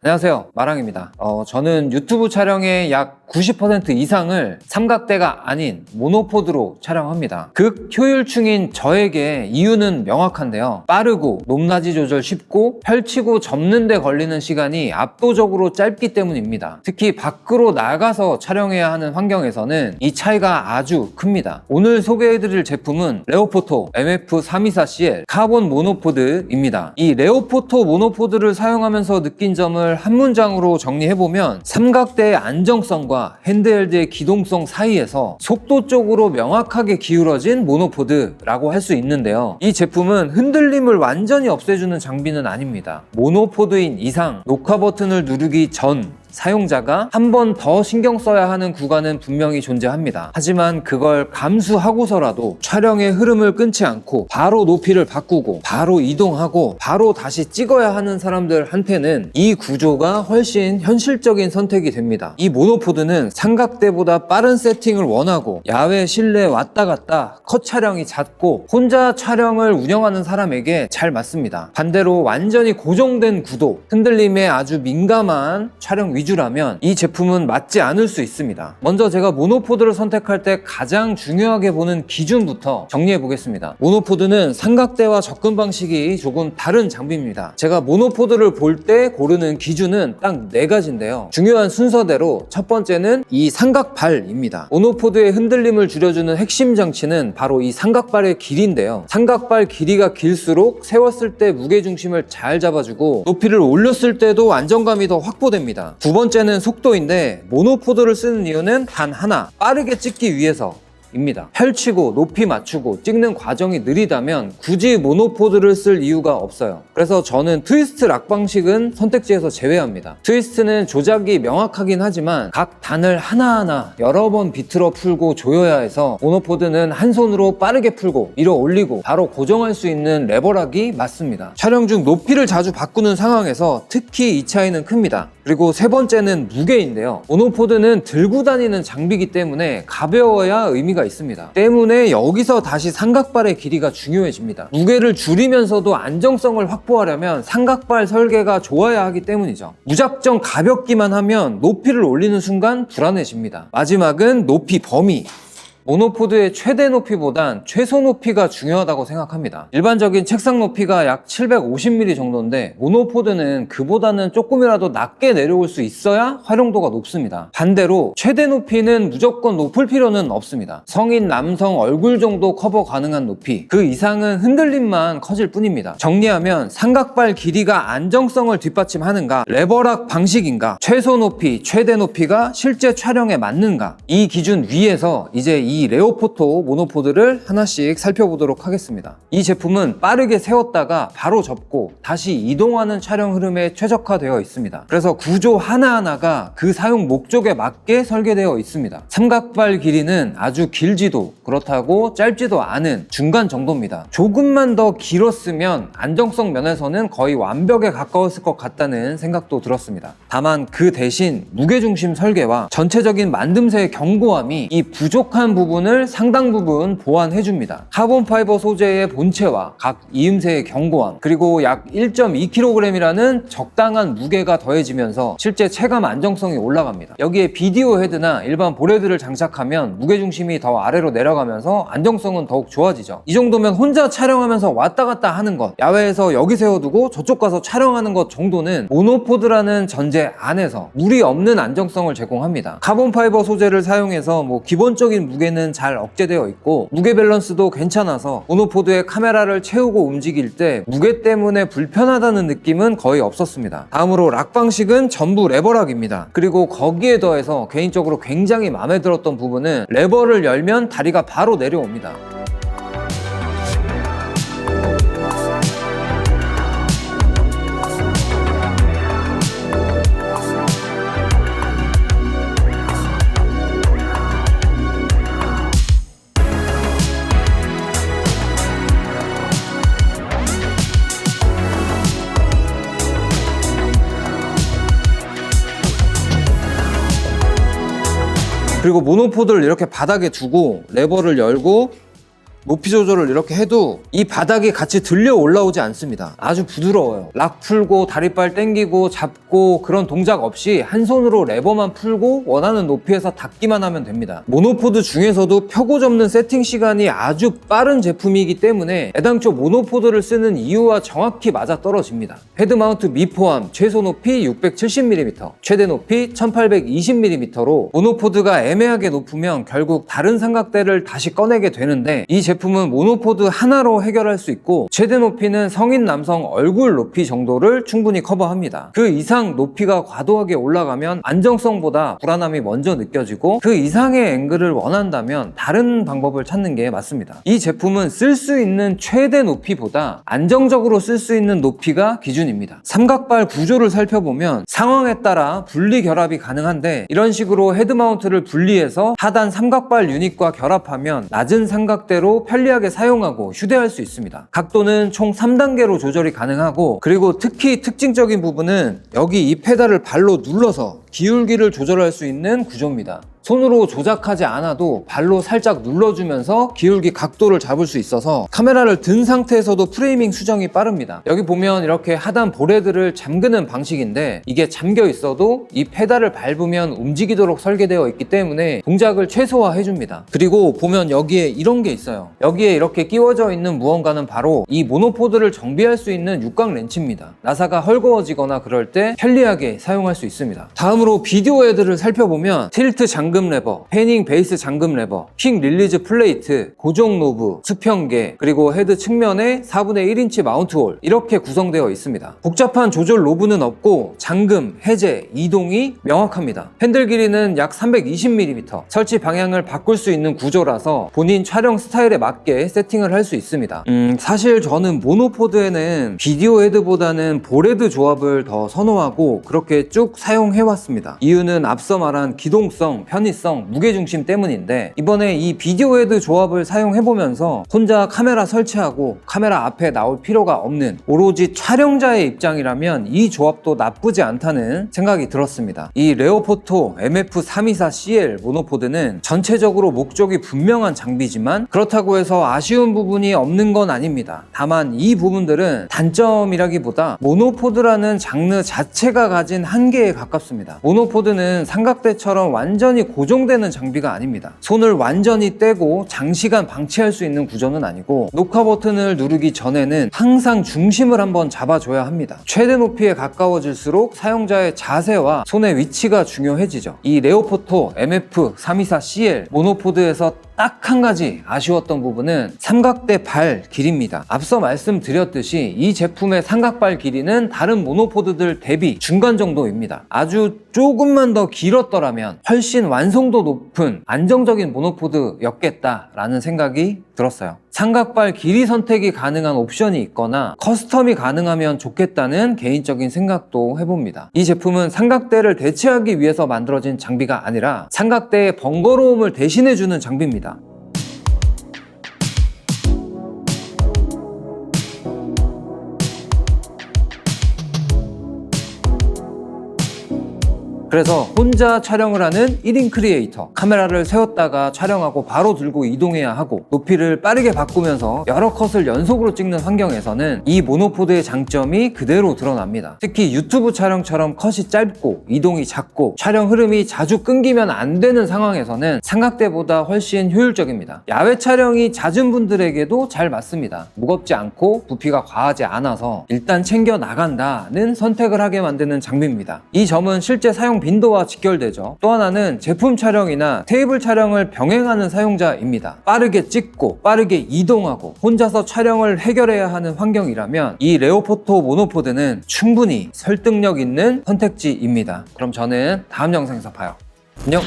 안녕하세요, 마랑입니다. 저는 유튜브 촬영의 약 90% 이상을 삼각대가 아닌 모노포드로 촬영합니다. 극효율충인 저에게 이유는 명확한데요. 빠르고 높낮이 조절 쉽고 펼치고 접는 데 걸리는 시간이 압도적으로 짧기 때문입니다. 특히 밖으로 나가서 촬영해야 하는 환경에서는 이 차이가 아주 큽니다. 오늘 소개해드릴 제품은 레오포토 MF324CL 카본 모노포드입니다. 이 레오포토 모노포드를 사용하면서 느낀 점을 한 문장으로 정리해보면 삼각대의 안정성과 핸드헬드의 기동성 사이에서 속도 쪽으로 명확하게 기울어진 모노포드라고 할 수 있는데요. 이 제품은 흔들림을 완전히 없애주는 장비는 아닙니다. 모노포드인 이상 녹화 버튼을 누르기 전 사용자가 한 번 더 신경 써야 하는 구간은 분명히 존재합니다. 하지만 그걸 감수하고서라도 촬영의 흐름을 끊지 않고 바로 높이를 바꾸고 바로 이동하고 바로 다시 찍어야 하는 사람들한테는 이 구조가 훨씬 현실적인 선택이 됩니다. 이 모노포드는 삼각대보다 빠른 세팅을 원하고 야외 실내 왔다 갔다 컷 촬영이 잦고 혼자 촬영을 운영하는 사람에게 잘 맞습니다. 반대로 완전히 고정된 구도, 흔들림에 아주 민감한 촬영 위주라면 이 제품은 맞지 않을 수 있습니다. 먼저 제가 모노포드를 선택할 때 가장 중요하게 보는 기준부터 정리해 보겠습니다. 모노포드는 삼각대와 접근 방식이 조금 다른 장비입니다. 제가 모노포드를 볼 때 고르는 기준은 딱 4가지인데요. 중요한 순서대로 첫 번째는 이 삼각발입니다. 모노포드의 흔들림을 줄여주는 핵심 장치는 바로 이 삼각발의 길이인데요. 삼각발 길이가 길수록 세웠을 때 무게중심을 잘 잡아주고 높이를 올렸을 때도 안정감이 더 확보됩니다. 두 번째는 속도인데 모노포드를 쓰는 이유는 단 하나, 빠르게 찍기 위해서 입니다. 펼치고 높이 맞추고 찍는 과정이 느리다면 굳이 모노포드를 쓸 이유가 없어요. 그래서 저는 트위스트 락 방식은 선택지에서 제외합니다. 트위스트는 조작이 명확하긴 하지만 각 단을 하나하나 여러 번 비틀어 풀고 조여야 해서 모노포드는 한 손으로 빠르게 풀고 밀어 올리고 바로 고정할 수 있는 레버락이 맞습니다. 촬영 중 높이를 자주 바꾸는 상황에서 특히 이 차이는 큽니다. 그리고 세 번째는 무게인데요. 모노포드는 들고 다니는 장비이기 때문에 가벼워야 의미가 있습니다. 때문에 여기서 다시 삼각발의 길이가 중요해집니다. 무게를 줄이면서도 안정성을 확보하려면 삼각발 설계가 좋아야 하기 때문이죠. 무작정 가볍기만 하면 높이를 올리는 순간 불안해집니다. 마지막은 높이 범위. 모노포드의 최대 높이보단 최소 높이가 중요하다고 생각합니다. 일반적인 책상 높이가 약 750mm 정도인데 모노포드는 그보다는 조금이라도 낮게 내려올 수 있어야 활용도가 높습니다. 반대로 최대 높이는 무조건 높을 필요는 없습니다. 성인 남성 얼굴 정도 커버 가능한 높이, 그 이상은 흔들림만 커질 뿐입니다. 정리하면 삼각발 길이가 안정성을 뒷받침하는가, 레버락 방식인가, 최소 높이, 최대 높이가 실제 촬영에 맞는가, 이 기준 위에서 이제 이 레오포토 모노포드를 하나씩 살펴보도록 하겠습니다. 이 제품은 빠르게 세웠다가 바로 접고 다시 이동하는 촬영 흐름에 최적화되어 있습니다. 그래서 구조 하나하나가 그 사용 목적에 맞게 설계되어 있습니다. 삼각발 길이는 아주 길지도 그렇다고 짧지도 않은 중간 정도입니다. 조금만 더 길었으면 안정성 면에서는 거의 완벽에 가까웠을 것 같다는 생각도 들었습니다. 다만 그 대신 무게중심 설계와 전체적인 만듦새의 견고함이 이 부족한 부분을 상당 부분 보완해줍니다. 카본 파이버 소재의 본체와 각 이음새의 견고함, 그리고 약 1.2kg이라는 적당한 무게가 더해지면서 실제 체감 안정성이 올라갑니다. 여기에 비디오 헤드나 일반 볼헤드를 장착하면 무게중심이 더 아래로 내려가면서 안정성은 더욱 좋아지죠. 이 정도면 혼자 촬영하면서 왔다 갔다 하는 것, 야외에서 여기 세워두고 저쪽 가서 촬영하는 것 정도는 모노포드라는 전제 안에서 무리 없는 안정성을 제공합니다. 카본 파이버 소재를 사용해서 기본적인 무게는 잘 억제되어 있고 무게 밸런스도 괜찮아서 모노포드에 카메라를 채우고 움직일 때 무게 때문에 불편하다는 느낌은 거의 없었습니다. 다음으로 락 방식은 전부 레버락입니다. 그리고 거기에 더해서 개인적으로 굉장히 마음에 들었던 부분은 레버를 열면 다리가 바로 내려옵니다. 그리고 모노포드를 이렇게 바닥에 두고 레버를 열고 높이 조절을 이렇게 해도 이 바닥이 같이 들려 올라오지 않습니다. 아주 부드러워요. 락 풀고 다리빨 당기고 잡고 그런 동작 없이 한 손으로 레버만 풀고 원하는 높이에서 닿기만 하면 됩니다. 모노포드 중에서도 펴고 접는 세팅 시간이 아주 빠른 제품이기 때문에 애당초 모노포드를 쓰는 이유와 정확히 맞아떨어집니다. 헤드마운트 미포함 최소 높이 670mm, 최대 높이 1820mm로 모노포드가 애매하게 높으면 결국 다른 삼각대를 다시 꺼내게 되는데, 이 제품은 모노포드 하나로 해결할 수 있고 최대 높이는 성인 남성 얼굴 높이 정도를 충분히 커버합니다. 그 이상 높이가 과도하게 올라가면 안정성보다 불안함이 먼저 느껴지고 그 이상의 앵글을 원한다면 다른 방법을 찾는 게 맞습니다. 이 제품은 쓸 수 있는 최대 높이보다 안정적으로 쓸 수 있는 높이가 기준입니다. 삼각발 구조를 살펴보면 상황에 따라 분리 결합이 가능한데, 이런 식으로 헤드마운트를 분리해서 하단 삼각발 유닛과 결합하면 낮은 삼각대로 편리하게 사용하고 휴대할 수 있습니다. 각도는 총 3단계로 조절이 가능하고, 그리고 특히 특징적인 부분은 여기 이 페달을 발로 눌러서 기울기를 조절할 수 있는 구조입니다. 손으로 조작하지 않아도 발로 살짝 눌러주면서 기울기 각도를 잡을 수 있어서 카메라를 든 상태에서도 프레이밍 수정이 빠릅니다. 여기 보면 이렇게 하단 보레드를 잠그는 방식인데, 이게 잠겨 있어도 이 페달을 밟으면 움직이도록 설계되어 있기 때문에 동작을 최소화해 줍니다. 그리고 보면 여기에 이런 게 있어요. 여기에 이렇게 끼워져 있는 무언가는 바로 이 모노포드를 정비할 수 있는 육각 렌치입니다. 나사가 헐거워지거나 그럴 때 편리하게 사용할 수 있습니다. 다음으로 비디오 헤드를 살펴보면 틸트 잠금 레버, 패닝 베이스 잠금 레버, 퀵 릴리즈 플레이트, 고정 노브, 수평계, 그리고 헤드 측면에 4분의 1인치 마운트 홀, 이렇게 구성되어 있습니다. 복잡한 조절 노브는 없고 잠금, 해제, 이동이 명확합니다. 핸들 길이는 약 320mm, 설치 방향을 바꿀 수 있는 구조라서 본인 촬영 스타일에 맞게 세팅을 할 수 있습니다. 사실 저는 모노포드에는 비디오 헤드보다는 보레드 조합을 더 선호하고 그렇게 쭉 사용해왔습니다. 이유는 앞서 말한 기동성, 편의성, 무게중심 때문인데, 이번에 이 비디오 헤드 조합을 사용해보면서 혼자 카메라 설치하고 카메라 앞에 나올 필요가 없는 오로지 촬영자의 입장이라면 이 조합도 나쁘지 않다는 생각이 들었습니다. 이 레오포토 MF324CL 모노포드는 전체적으로 목적이 분명한 장비지만 그렇다고 해서 아쉬운 부분이 없는 건 아닙니다. 다만 이 부분들은 단점이라기보다 모노포드라는 장르 자체가 가진 한계에 가깝습니다. 모노포드는 삼각대처럼 완전히 고정되는 장비가 아닙니다. 손을 완전히 떼고 장시간 방치할 수 있는 구조는 아니고, 녹화 버튼을 누르기 전에는 항상 중심을 한번 잡아줘야 합니다. 최대 높이에 가까워질수록 사용자의 자세와 손의 위치가 중요해지죠. 이 레오포토 MF324CL 모노포드에서 딱 한 가지 아쉬웠던 부분은 삼각대 발 길이입니다. 앞서 말씀드렸듯이 이 제품의 삼각발 길이는 다른 모노포드들 대비 중간 정도입니다. 아주 조금만 더 길었더라면 훨씬 완성도 높은 안정적인 모노포드였겠다라는 생각이 들었어요. 삼각발 길이 선택이 가능한 옵션이 있거나 커스텀이 가능하면 좋겠다는 개인적인 생각도 해봅니다. 이 제품은 삼각대를 대체하기 위해서 만들어진 장비가 아니라 삼각대의 번거로움을 대신해주는 장비입니다. 그래서 혼자 촬영을 하는 1인 크리에이터, 카메라를 세웠다가 촬영하고 바로 들고 이동해야 하고 높이를 빠르게 바꾸면서 여러 컷을 연속으로 찍는 환경에서는 이 모노포드의 장점이 그대로 드러납니다. 특히 유튜브 촬영처럼 컷이 짧고 이동이 작고 촬영 흐름이 자주 끊기면 안 되는 상황에서는 삼각대보다 훨씬 효율적입니다. 야외 촬영이 잦은 분들에게도 잘 맞습니다. 무겁지 않고 부피가 과하지 않아서 일단 챙겨 나간다는 선택을 하게 만드는 장비입니다. 이 점은 실제 사용 빈도와 직결되죠. 또 하나는 제품 촬영이나 테이블 촬영을 병행하는 사용자입니다. 빠르게 찍고 빠르게 이동하고 혼자서 촬영을 해결해야 하는 환경이라면 이 레오포토 모노포드는 충분히 설득력 있는 선택지입니다. 그럼 저는 다음 영상에서 봐요. 안녕!